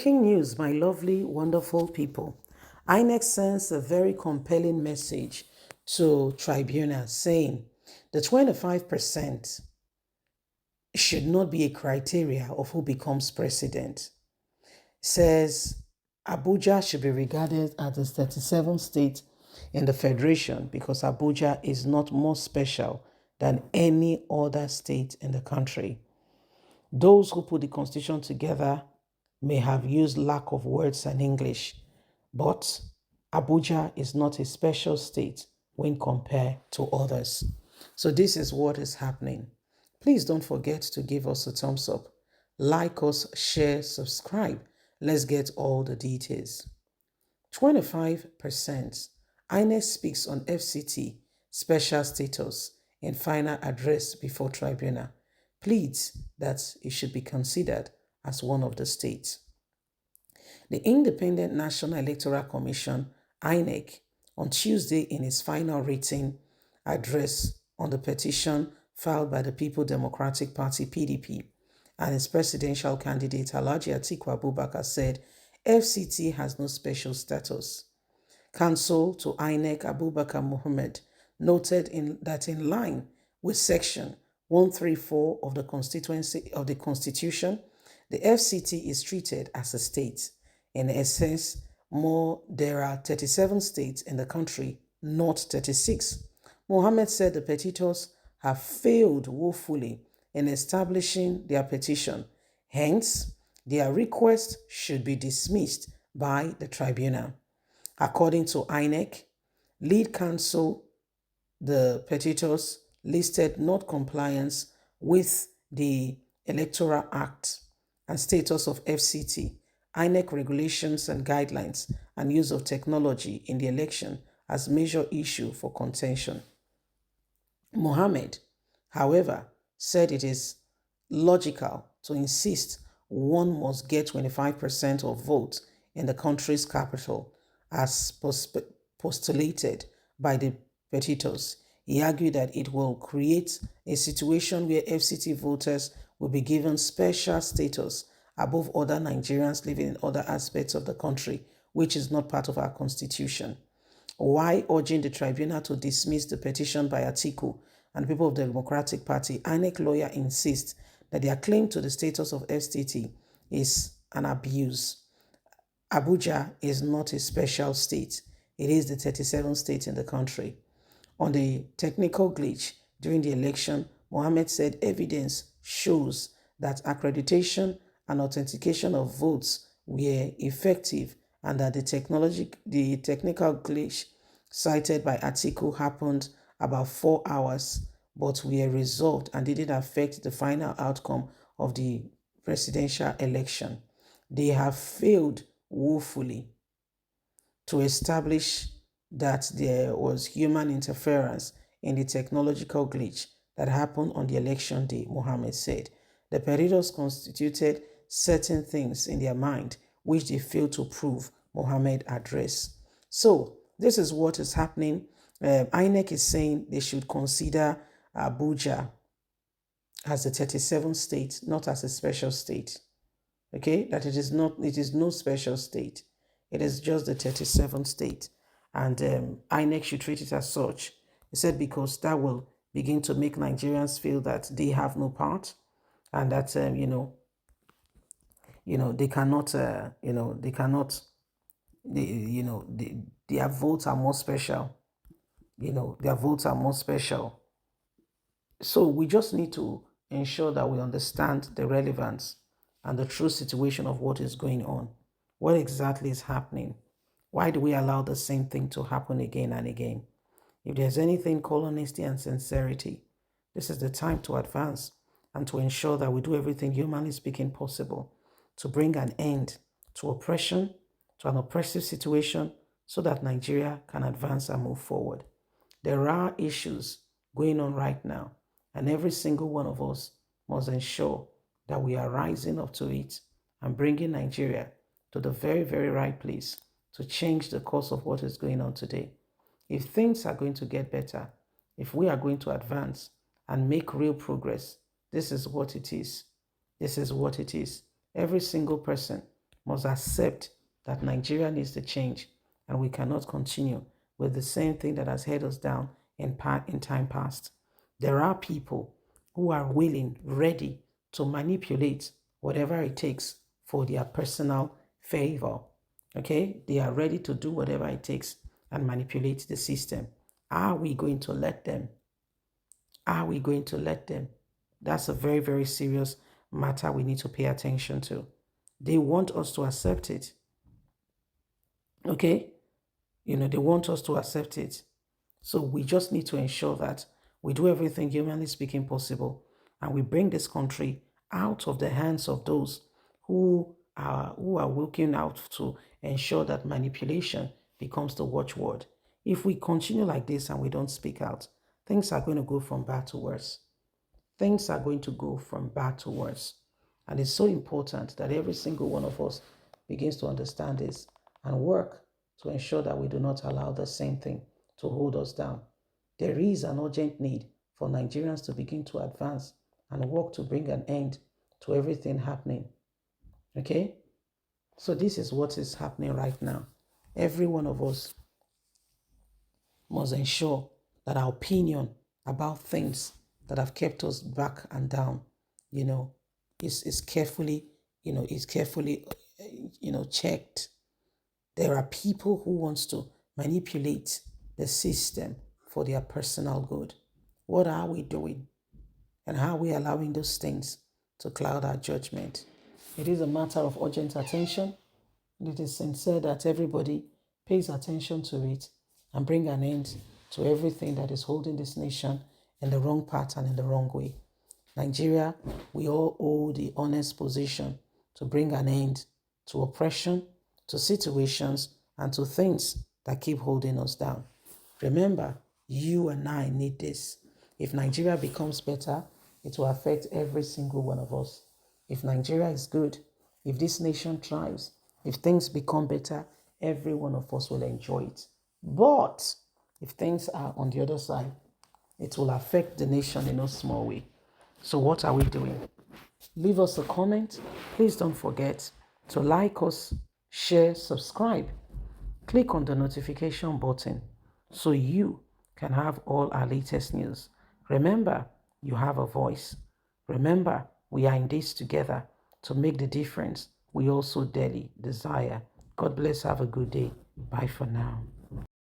Breaking news, my lovely, wonderful people. INEC sends a very compelling message to Tribunal saying the 25% should not be a criteria of who becomes president. Says Abuja should be regarded as the 37th state in the federation because Abuja is not more special than any other state in the country. Those who put the constitution together may have used lack of words and English, but Abuja is not a special state when compared to others. So this is what is happening. Please don't forget to give us a thumbs up, like us, share, subscribe. Let's get all the details. 25%. INEC speaks on FCT special status in final address before tribunal. Pleads that it should be considered as one of the states. The Independent National Electoral Commission, INEC, on Tuesday in its final written address on the petition filed by the People Democratic Party, PDP, and its presidential candidate, Alhaji Atiku Abubakar, said FCT has no special status. Counsel to INEC Abubakar Mohammed noted that in line with Section 134 of the Constitution, the FCT is treated as a state. In essence, there are 37 states in the country, not 36. Mohammed said the petitions have failed woefully in establishing their petition. Hence, their request should be dismissed by the tribunal. According to INEC, lead counsel, the petitions listed not compliance with the Electoral Act and status of FCT, INEC regulations and guidelines, and use of technology in the election as major issue for contention. Mohammed, however, said it is logical to insist one must get 25% of votes in the country's capital as postulated by the petitions. He argued that it will create a situation where FCT voters will be given special status above other Nigerians living in other aspects of the country, which is not part of our constitution. While urging the tribunal to dismiss the petition by Atiku and people of the Democratic Party, INEC lawyer insists that their claim to the status of FCT is an abuse. Abuja is not a special state. It is the 37th state in the country. On the technical glitch during the election, Mohammed said evidence shows that accreditation and authentication of votes were effective and that the technical glitch cited by Atiku happened about 4 hours, but were resolved and didn't affect the final outcome of the presidential election. They have failed woefully to establish that there was human interference in the technological glitch that happened on the election day, Mohammed said. The petitions constituted certain things in their mind which they failed to prove, Mohammed addressed. So this is what is happening. INEC is saying they should consider Abuja as the 37th state, not as a special state. Okay, that it is no special state. It is just the 37th state. And INEC should treat it as such. He said because that will begin to make Nigerians feel that they have no part and that, they cannot, their votes are more special. Their votes are more special. So we just need to ensure that we understand the relevance and the true situation of what is going on. What exactly is happening? Why do we allow the same thing to happen again and again? If there's anything called honesty and sincerity, this is the time to advance and to ensure that we do everything humanly speaking possible to bring an end to oppression, to an oppressive situation, so that Nigeria can advance and move forward. There are issues going on right now, and every single one of us must ensure that we are rising up to it and bringing Nigeria to the very, very right place to change the course of what is going on today. If things are going to get better, if we are going to advance and make real progress, this is what it is. This is what it is. Every single person must accept that Nigeria needs to change, and we cannot continue with the same thing that has held us down in time past. There are people who are willing, ready to manipulate whatever it takes for their personal favor. Okay? They are ready to do whatever it takes and manipulate the system. Are we going to let them? Are we going to let them? That's a very, very serious matter we need to pay attention to. They want us to accept it. Okay? They want us to accept it. So we just need to ensure that we do everything humanly speaking possible, and we bring this country out of the hands of those who are working out to ensure that manipulation becomes the watchword. If we continue like this and we don't speak out, things are going to go from bad to worse. Things are going to go from bad to worse. And it's so important that every single one of us begins to understand this and work to ensure that we do not allow the same thing to hold us down. There is an urgent need for Nigerians to begin to advance and work to bring an end to everything happening. Okay? So this is what is happening right now. Every one of us must ensure that our opinion about things that have kept us back and down, is carefully, checked. There are people who wants to manipulate the system for their personal good. What are we doing? And how are we allowing those things to cloud our judgment? It is a matter of urgent attention. And it is sincere that everybody pays attention to it and bring an end to everything that is holding this nation in the wrong path and in the wrong way. Nigeria, we all owe the honest position to bring an end to oppression, to situations, and to things that keep holding us down. Remember, you and I need this. If Nigeria becomes better, it will affect every single one of us. If Nigeria is good, if this nation thrives, if things become better, every one of us will enjoy it. But if things are on the other side, it will affect the nation in a small way. So what are we doing? Leave us a comment. Please don't forget to like us, share, subscribe. Click on the notification button so you can have all our latest news. Remember, you have a voice. Remember, we are in this together to make the difference we also dearly desire. God bless. Have a good day. Bye for now.